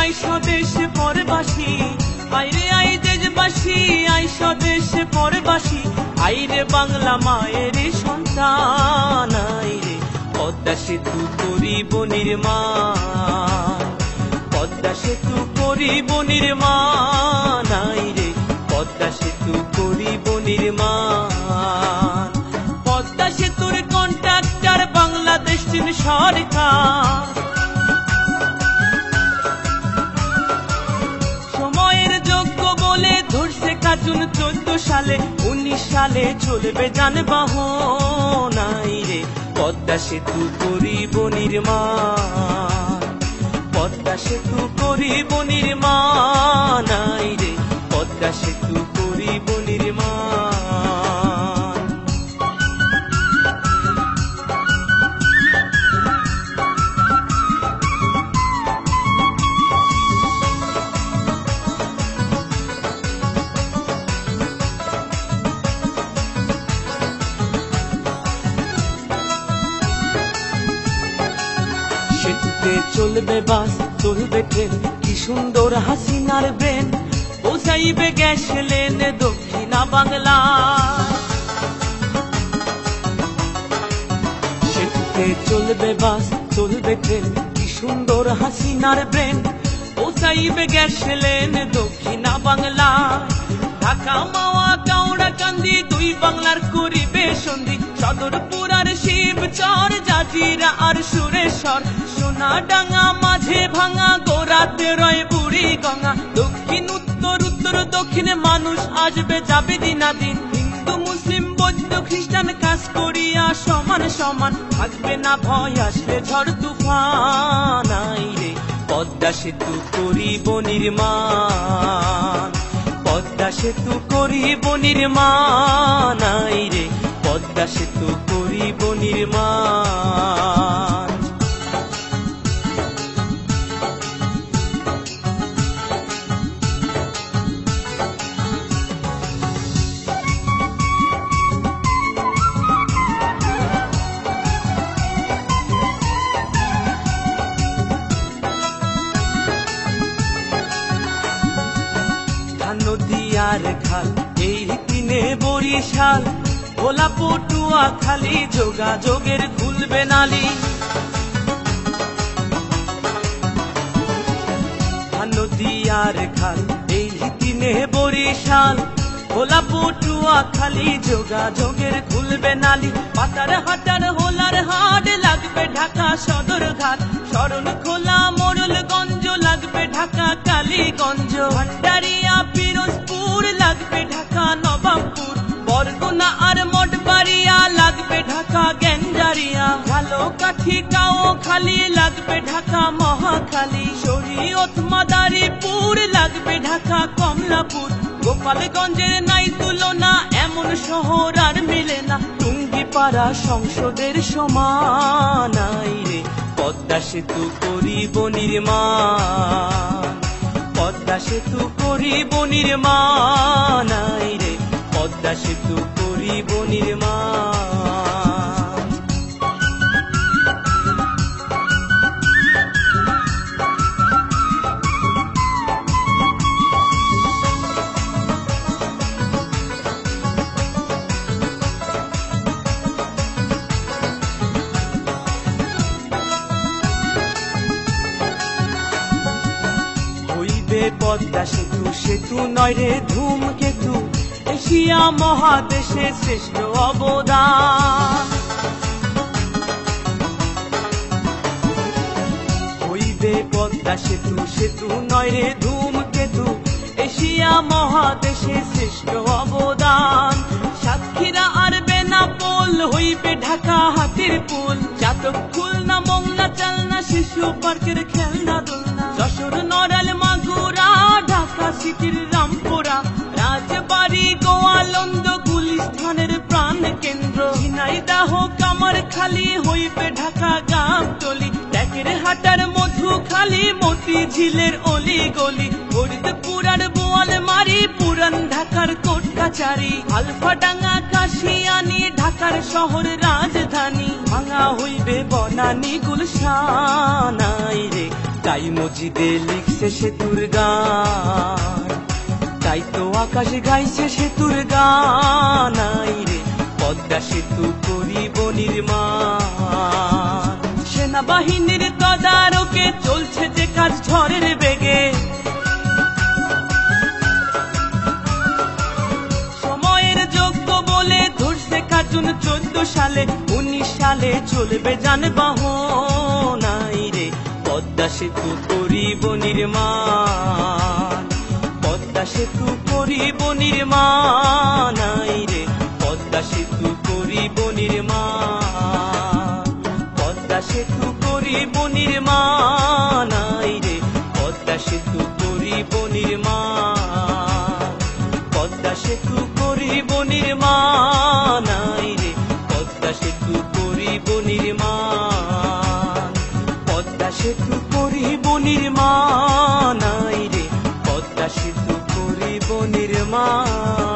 I স্বদেশে পরবাসী, আইরে I দেশবাসী, I স্বদেশে পরবাসী, আইরে বাংলা মায়ের সন্তান, আইরে পদ্মা সেতু করিব নির্মাণ, পদ্মা সেতু করিব নির্মাণ, আইরে পদ্মা সেতু করিব নির্মাণ। পদ্মা সেতুর কন্ট্রাক্টর বাংলাদেশ চীন সরকার, সময়ের যোগ্য বলে ধরছে কাজুন 14 সালে, 19 সালে চলবে যানবাহন, আইরে পদ্মা সেতু করিব নির্মাণ, পদ্মা সেতু করিব নির্মাণ, আইরে পদ্মা সেতু করিব নির্মাণ। সেতুতে চলবে বাস, চলবে ট্রেন, কি সুন্দর হাসিনার ব্রেন, পৌঁছাইবে গ্যাস লেন দক্ষিণা বাংলা। সেতুতে চলবে বাস, চলবে ট্রেন, কি সুন্দর হাসিনার ব্রেন, পৌঁছাইবে গ্যাস লেন দক্ষিণা বাংলা। ঢাকা মাওয়া কাউড়া কান্দি দুই বাংলার করিবে সন্ধি, সদরপুর আর শিবচর, জাজিরা আর সুরেশ্বর, সোনাডাঙ্গা মাঝে ভাঙা, গোরাতে রয় বুড়ি গঙ্গা। দক্ষিণ উত্তর, উত্তর দক্ষিণে মানুষ আসবে যাবে দিনাদিন, হিন্দু মুসলিম বৌদ্ধ খ্রিস্টান কাজ করিয়া সমান সমান, থাকবে না ভয় আসলে ঝড় তুফান, আইরে পদ্মা সেতু করিব নির্মাণ, পদ্মা সেতু করিব নির্মাণ, আইরে পদ্মা সেতু করিব নির্মাণ। নদীয়ার খাল এই দিনে বরিশাল, ভোলা পটুয়া খালি যোগাযোগের খুলবে নালি। নদীয়ার খাল এই দিনে বরিশাল, ভোলা পটুয়া খালি যোগাযোগের খুলবে নালি। পাতার হাটার হোলার হাট লাগবে ঢাকা সদর ঘাট, শরণ খোলা মোড়লগঞ্জ লাগবে ঢাকা কালীগঞ্জ, ভান্ডারিয়া পিরোজপুর লাগবে ঢাকা নবাবপুর, বরগুনা আর মঠবাড়িয়া লাগবে ঢাকা গেঞ্জারিয়া, ঝালকাঠি কাও খালি লাগবে ঢাকা মহাখালী, শরীয়ত মাদারীপুর লাগবে ঢাকা কমলাপুর, গোপালগঞ্জের নাই তুলনা এমন শহর আর মিলে না, টুঙ্গিপাড়া সংসদের সমান, আইরে পদ্মা সেতু করিব নির্মাণ, পদ্মা সেতু করিব নির্মাণ, আইরে পদ্মা সেতু করিব নির্মাণ। পদ্মা সেতু সেতু নয় রে ধূমকেতু, এশিয়া মহাদেশের শ্রেষ্ঠ অবদান, হইবে পদ্মা সেতু সেতু নয় রে ধূমকেতু, এশিয়া মহাদেশের শ্রেষ্ঠ অবদান। সাতক্ষীরা আর বেনাপোল হইবে ঢাকা হাতির পুল, চাতক খুলনা মোংলা চালনা শিশু পার্কের খেলনা দোলনা, যশোর নড়াল মাগুরা ঢাকা সিটির রামপুরা, রাজবাড়ি গোয়ালন্দ গুলিস্তানের প্রাণ কেন্দ্র, ঝিনাইদহ কামারখালী হইবে ঢাকা গাবতলী, ট্যাকের হাটার মধুখালী মতিঝিলের অলি গলি, ফরিদপুর আর বোয়ালমারী পুরান ঢাকার কোট কাচারি, আলফাডাঙ্গা কাশিয়ানী ঢাকার শহর রাজধানী, ভাঙা হইবে বনানী গুলশান, আইরে তাই মজিদে লিখছে সেতুর গান, তাই তো আকাশে গাইছে সেতুর গান। আই রে পদ্মা সেতু করিব নির্মাণ। সেনাবাহিনীর তদারকে চলছে যে কাজ ঝড়ের বেগে, সময়ের যোগ্য বলে ধরছে কার্জন 14 সালে, 19 সালে চলবে যানবাহন। আই রে পদ্মা সেতু করিব নির্মাণ, পদ্মা সেতু করিব নির্মাণ। আই রে পদ্মা সেতু করিব নির্মাণ, পদ্মা সেতু করিব নির্মাণ। আই রে পদ্মা সেতু করিব নির্মাণ, পদ্মা সেতু করিব নির্মাণ। আই রে পদ্মা সেতু করিব নির্মাণ, পদ্মা সেতু করিব নির্মাণ। আই রে পদ্মা সেতু করিব নির্মাণ।